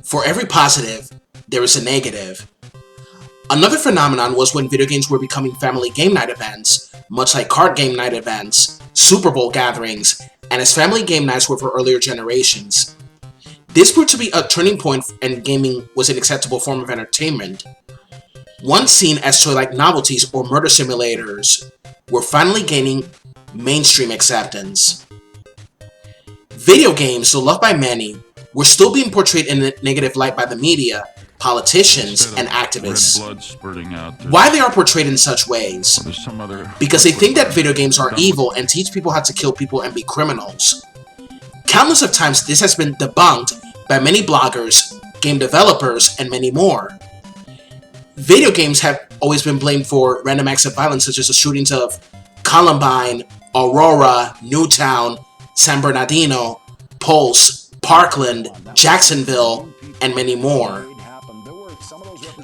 For every positive, there is a negative. Another phenomenon was when video games were becoming family game night events, much like card game night events, Super Bowl gatherings, and as family game nights were for earlier generations. This proved to be a turning point, and gaming was an acceptable form of entertainment. Once seen as toy-like novelties or murder simulators were finally gaining mainstream acceptance. Video games, though loved by many, were still being portrayed in a negative light by the media, politicians, and activists. Why they are portrayed in such ways? Because they think that video games are evil and teach people how to kill people and be criminals. Countless of times this has been debunked by many bloggers, game developers, and many more. Video games have always been blamed for random acts of violence such as the shootings of Columbine, Aurora, Newtown, San Bernardino, Pulse, Parkland, Jacksonville, and many more.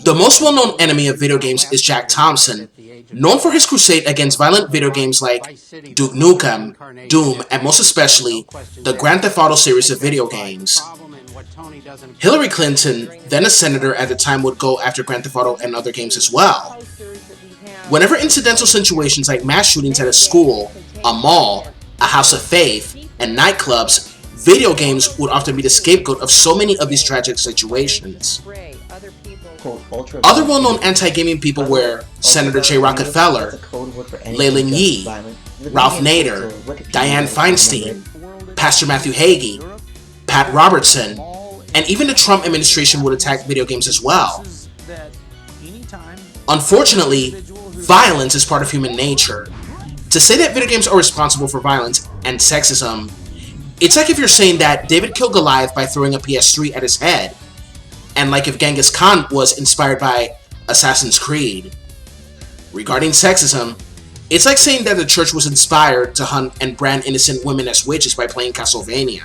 The most well-known enemy of video games is Jack Thompson, known for his crusade against violent video games like Duke Nukem, Doom, and most especially the Grand Theft Auto series of video games. Hillary Clinton, then a senator at the time, would go after Grand Theft Auto and other games as well. Whenever incidental situations like mass shootings at a school, a mall, a house of faith, and nightclubs, video games would often be the scapegoat of so many of these tragic situations. Other well-known anti-gaming people were Senator Jay Rockefeller, Leyland Yee, Ralph Nader, Dianne Feinstein, Pastor Matthew Hagee, Pat Robertson, and even the Trump administration would attack video games as well. Unfortunately, violence is part of human nature. To say that video games are responsible for violence and sexism, it's like if you're saying that David killed Goliath by throwing a PS3 at his head, and like if Genghis Khan was inspired by Assassin's Creed. Regarding sexism, it's like saying that the church was inspired to hunt and brand innocent women as witches by playing Castlevania.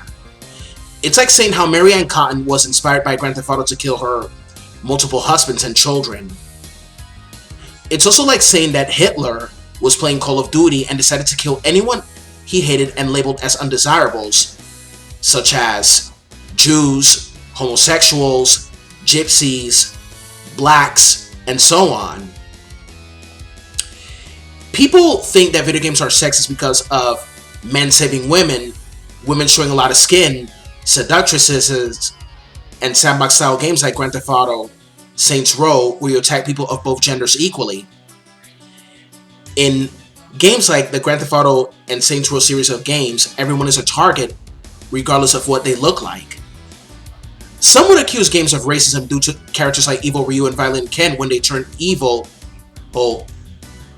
It's like saying how Mary Ann Cotton was inspired by Grand Theft Auto to kill her multiple husbands and children. It's also like saying that Hitler was playing Call of Duty and decided to kill anyone he hated and labeled as undesirables, such as Jews, homosexuals, gypsies, blacks, and so on. People think that video games are sexist because of men saving women, women showing a lot of skin, seductresses, and sandbox-style games like Grand Theft Auto, Saints Row, where you attack people of both genders equally. In games like the Grand Theft Auto and Saints Row series of games, everyone is a target, regardless of what they look like. Some would accuse games of racism due to characters like Evil Ryu and Violent Ken when they turn evil,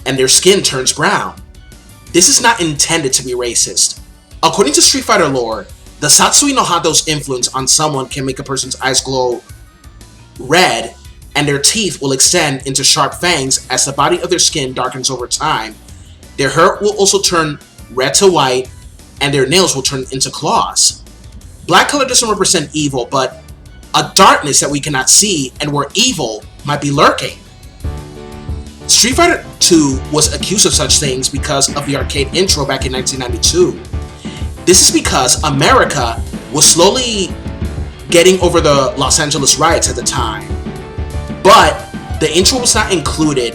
and their skin turns brown. This is not intended to be racist. According to Street Fighter lore, the Satsui no Hado's influence on someone can make a person's eyes glow red, and their teeth will extend into sharp fangs as the body of their skin darkens over time. Their hair will also turn red to white, and their nails will turn into claws. Black color doesn't represent evil, but a darkness that we cannot see and where evil might be lurking. Street Fighter 2 was accused of such things because of the arcade intro back in 1992. This is because America was slowly getting over the Los Angeles riots at the time, but the intro was not included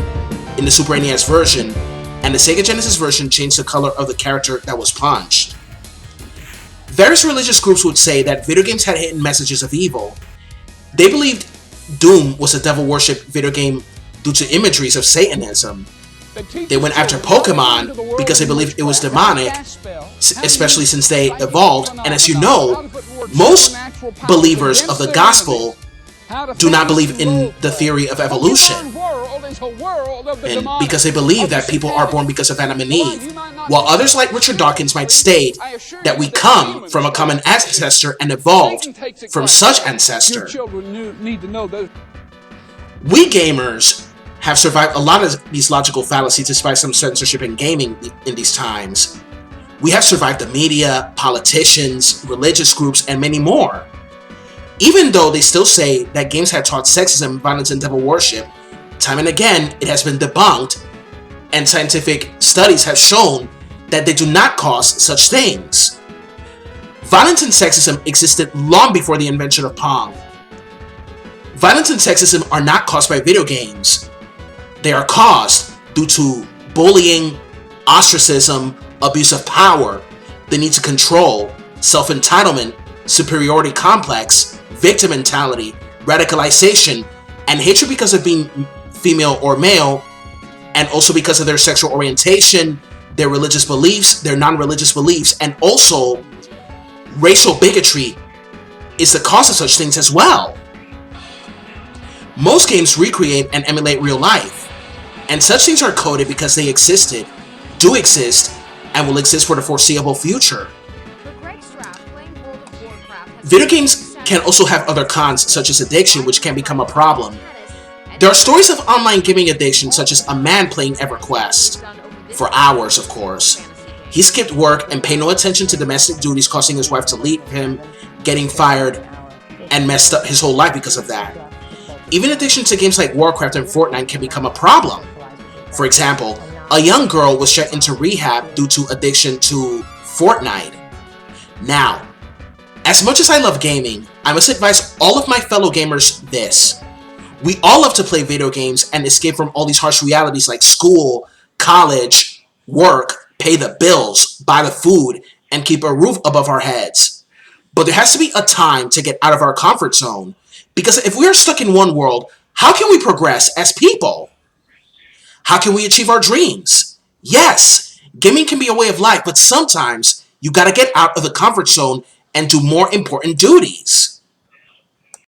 in the Super NES version, and the Sega Genesis version changed the color of the character that was punched. Various religious groups would say that video games had hidden messages of evil. They believed Doom was a devil-worship video game due to imageries of Satanism. They went after Pokemon because they believed it was demonic, especially since they evolved, and as you know, most believers of the gospel do not believe in the theory of evolution, and because they believe that people are born because of Adam and Eve, while others like Richard Dawkins might state that we come from a common ancestor and evolved from such ancestor. We gamers have survived a lot of these logical fallacies despite some censorship in gaming in these times. We have survived the media, politicians, religious groups, and many more. Even though they still say that games have taught sexism, violence, and devil worship, time and again it has been debunked, and scientific studies have shown that they do not cause such things. Violence and sexism existed long before the invention of Pong. Violence and sexism are not caused by video games. They are caused due to bullying, ostracism, abuse of power, the need to control, self-entitlement, superiority complex, victim mentality, radicalization, and hatred because of being female or male, and also because of their sexual orientation, their religious beliefs, their non-religious beliefs, and also racial bigotry is the cause of such things as well. Most games recreate and emulate real life, and such things are coded because they existed, do exist, and will exist for the foreseeable future. Video games can also have other cons, such as addiction, which can become a problem. There are stories of online gaming addiction, such as a man playing EverQuest, for hours of course. He skipped work and paid no attention to domestic duties, causing his wife to leave him, getting fired, and messed up his whole life because of that. Even addiction to games like Warcraft and Fortnite can become a problem. For example, a young girl was checked into rehab due to addiction to Fortnite. Now, as much as I love gaming, I must advise all of my fellow gamers this. We all love to play video games and escape from all these harsh realities like school, college, work, pay the bills, buy the food, and keep a roof above our heads. But there has to be a time to get out of our comfort zone, because if we are stuck in one world, how can we progress as people? How can we achieve our dreams? Yes, gaming can be a way of life, but sometimes you gotta get out of the comfort zone and do more important duties.